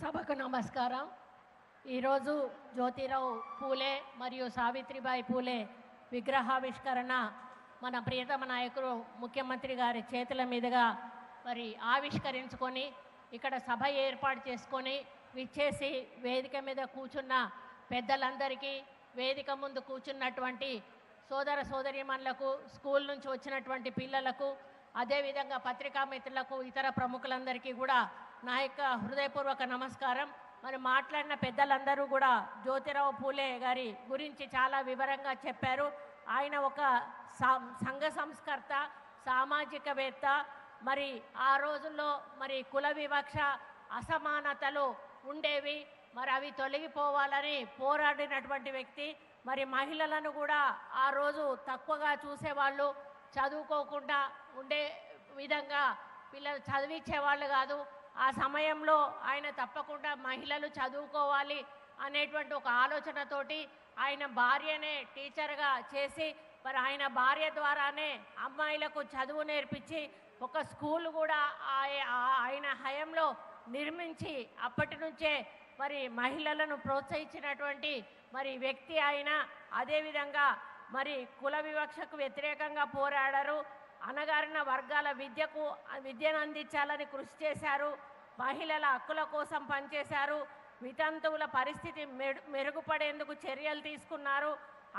సభకు నమస్కారం. ఈరోజు జ్యోతిరావు పూలే మరియు సావిత్రిబాయి పూలే విగ్రహావిష్కరణ మన ప్రియతమ నాయకుడు ముఖ్యమంత్రి గారి చేతుల మీదుగా మరి ఆవిష్కరించుకొని ఇక్కడ సభ ఏర్పాటు చేసుకొని విచ్చేసి వేదిక మీద కూర్చున్న పెద్దలందరికీ, వేదిక ముందు కూర్చున్నటువంటి సోదర సోదరీమణులకు, స్కూల్ నుంచి వచ్చినటువంటి పిల్లలకు, అదేవిధంగా పత్రికా మిత్రులకు, ఇతర ప్రముఖులందరికీ కూడా నా యొక్క హృదయపూర్వక నమస్కారం. మరి మాట్లాడిన పెద్దలందరూ కూడా జ్యోతిరావు పూలే గారి గురించి చాలా వివరంగా చెప్పారు. ఆయన ఒక సంఘ సంస్కర్త, సామాజికవేత్త. మరి ఆ రోజుల్లో మరి కుల వివక్ష, అసమానతలు ఉండేవి, మరి అవి తొలగిపోవాలని పోరాడినటువంటి వ్యక్తి. మరి మహిళలను కూడా ఆ రోజు తక్కువగా చూసేవాళ్ళు, చదువుకోకుండా ఉండే విధంగా పిల్లలు చదివించేవాళ్ళు కాదు. ఆ సమయంలో ఆయన తప్పకుండా మహిళలు చదువుకోవాలి అనేటువంటి ఒక ఆలోచనతోటి ఆయన భార్యనే టీచర్గా చేసి, మరి ఆయన భార్య ద్వారానే అమ్మాయిలకు చదువు నేర్పించి ఒక స్కూల్ కూడా ఆయన హయాంలో నిర్మించి అప్పటి నుంచే మరి మహిళలను ప్రోత్సహించినటువంటి మరి వ్యక్తి ఆయన. అదేవిధంగా మరి కుల వివక్షకు వ్యతిరేకంగా పోరాడారు. అణగారిన వర్గాల విద్యను అందించాలని కృషి చేశారు. మహిళల హక్కుల కోసం పనిచేశారు. వితంతువుల పరిస్థితి మెరుగుపడేందుకు చర్యలు తీసుకున్నారు.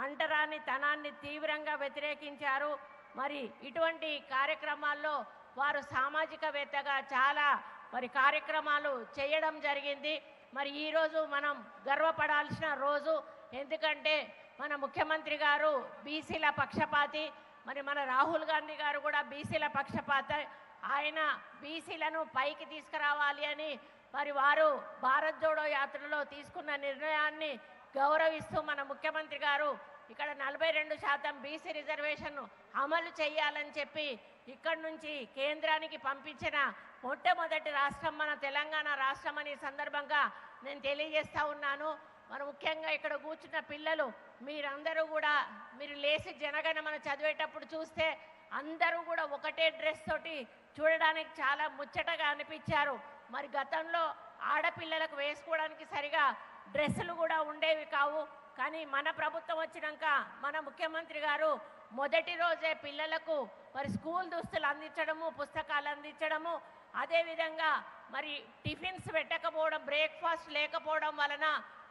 అంటరాని తనాన్ని తీవ్రంగా వ్యతిరేకించారు. మరి ఇటువంటి కార్యక్రమాల్లో వారు సామాజికవేత్తగా చాలా మరి కార్యక్రమాలు చేయడం జరిగింది. మరి ఈరోజు మనం గర్వపడాల్సిన రోజు. ఎందుకంటే మన ముఖ్యమంత్రి గారు బీసీల పక్షపాతి, మరి మన రాహుల్ గాంధీ గారు కూడా బీసీల పక్షపాతి. ఆయన బీసీలను పైకి తీసుకురావాలి అని మరి వారు భారత్ జోడో యాత్రలో తీసుకున్న నిర్ణయాన్ని గౌరవిస్తూ మన ముఖ్యమంత్రి గారు ఇక్కడ 42% బీసీ రిజర్వేషన్ అమలు చేయాలని చెప్పి ఇక్కడి నుంచి కేంద్రానికి పంపించిన మొట్టమొదటి రాష్ట్రం మన తెలంగాణ రాష్ట్రం అనే సందర్భంగా నేను తెలియజేస్తూ ఉన్నాను. మన ముఖ్యంగా ఇక్కడ కూర్చున్న పిల్లలు మీరందరూ కూడా మీరు లేచి జనగణమన చదివేటప్పుడు చూస్తే అందరూ కూడా ఒకటే డ్రెస్ తోటి చూడడానికి చాలా ముచ్చటగా అనిపించారు. మరి గతంలో ఆడపిల్లలకు వేసుకోవడానికి సరిగా డ్రెస్సులు కూడా ఉండేవి కావు. కానీ మన ప్రభుత్వం వచ్చినాక మన ముఖ్యమంత్రి గారు మొదటి రోజే పిల్లలకు మరి స్కూల్ దుస్తులు అందించడము, పుస్తకాలు అందించడము, అదేవిధంగా మరి టిఫిన్స్ పెట్టకపోవడం, బ్రేక్ఫాస్ట్ లేకపోవడం వలన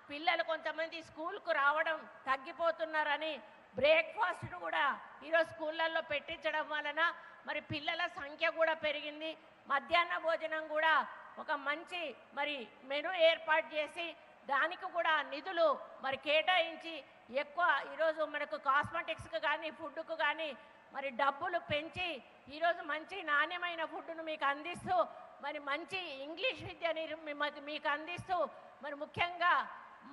పిల్లలు కొంతమంది స్కూల్కు రావడం తగ్గిపోతున్నారని బ్రేక్ఫాస్ట్ను కూడా ఈరోజు స్కూళ్ళల్లో పెట్టించడం వలన మరి పిల్లల సంఖ్య కూడా పెరిగింది. మధ్యాహ్న భోజనం కూడా ఒక మంచి మరి మెను ఏర్పాటు చేసి దానికి కూడా నిధులు మరి కేటాయించి ఎక్కువ ఈరోజు మనకు కాస్మెటిక్స్కి కానీ ఫుడ్కు కానీ మరి డబ్బులు పెంచి ఈరోజు మంచి నాణ్యమైన ఫుడ్ను మీకు అందిస్తూ మరి మంచి ఇంగ్లీష్ విద్యని మీకు అందిస్తూ మరి ముఖ్యంగా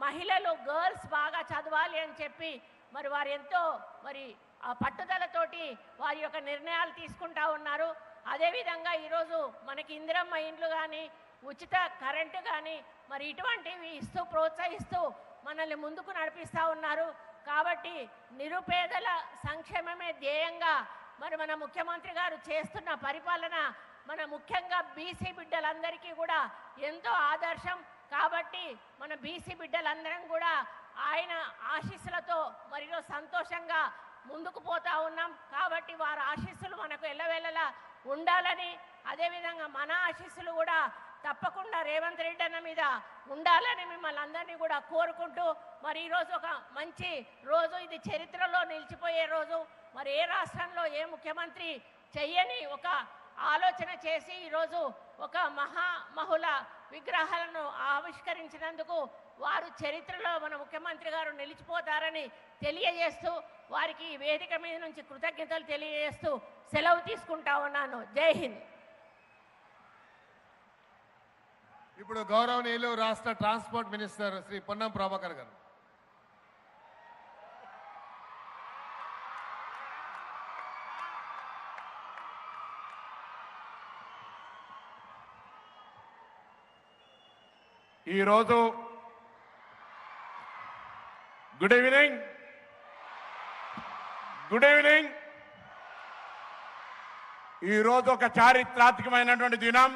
మహిళలు గర్ల్స్ బాగా చదవాలి అని చెప్పి మరి వారు ఎంతో మరి ఆ పట్టుదలతోటి వారి యొక్క నిర్ణయాలు తీసుకుంటా ఉన్నారు. అదేవిధంగా ఈరోజు మనకి ఇందిరమ్మ ఇండ్లు కానీ, ఉచిత కరెంటు కానీ మరి ఇటువంటివి ఇస్తూ ప్రోత్సహిస్తూ మనల్ని ముందుకు నడిపిస్తూ ఉన్నారు. కాబట్టి నిరుపేదల సంక్షేమమే ధ్యేయంగా మరి మన ముఖ్యమంత్రి గారు చేస్తున్న పరిపాలన మన ముఖ్యంగా బీసీ బిడ్డలందరికీ కూడా ఎంతో ఆదర్శం. కాబట్టి మన బీసీ బిడ్డలందరం కూడా ఆయన ఆశీస్సులతో మరిలో సంతోషంగా ముందుకు పోతా ఉన్నాం. కాబట్టి వారి ఆశీస్సులు మనకు ఎల్లవేళలా ఉండాలని, అదేవిధంగా మన ఆశీస్సులు కూడా తప్పకుండా రేవంత్ రెడ్డి అన్న మీద ఉండాలని మిమ్మల్ని అందరినీ కూడా కోరుకుంటూ మరి ఈరోజు ఒక మంచి రోజు, ఇది చరిత్రలో నిలిచిపోయే రోజు. మరి ఏ రాష్ట్రంలో ఏ ముఖ్యమంత్రి చెయ్యని ఒక ఆలోచన చేసి ఈరోజు ఒక మహుల విగ్రహాలను ఆవిష్కరించినందుకు వారు చరిత్రలో మన ముఖ్యమంత్రి గారు నిలిచిపోతారని తెలియజేస్తూ వారికి వేదిక మీద నుంచి కృతజ్ఞతలు తెలియజేస్తూ సెలవు తీసుకుంటా ఉన్నాను. జై హింద్. ఇప్పుడు గౌరవనీయులు రాష్ట్ర ట్రాన్స్పోర్ట్ మినిస్టర్ శ్రీ పొన్నం ప్రభాకర్ గారు. ఈరోజు గుడ్ ఈవినింగ్ ఈరోజు ఒక చారిత్రాత్మకమైనటువంటి దినం.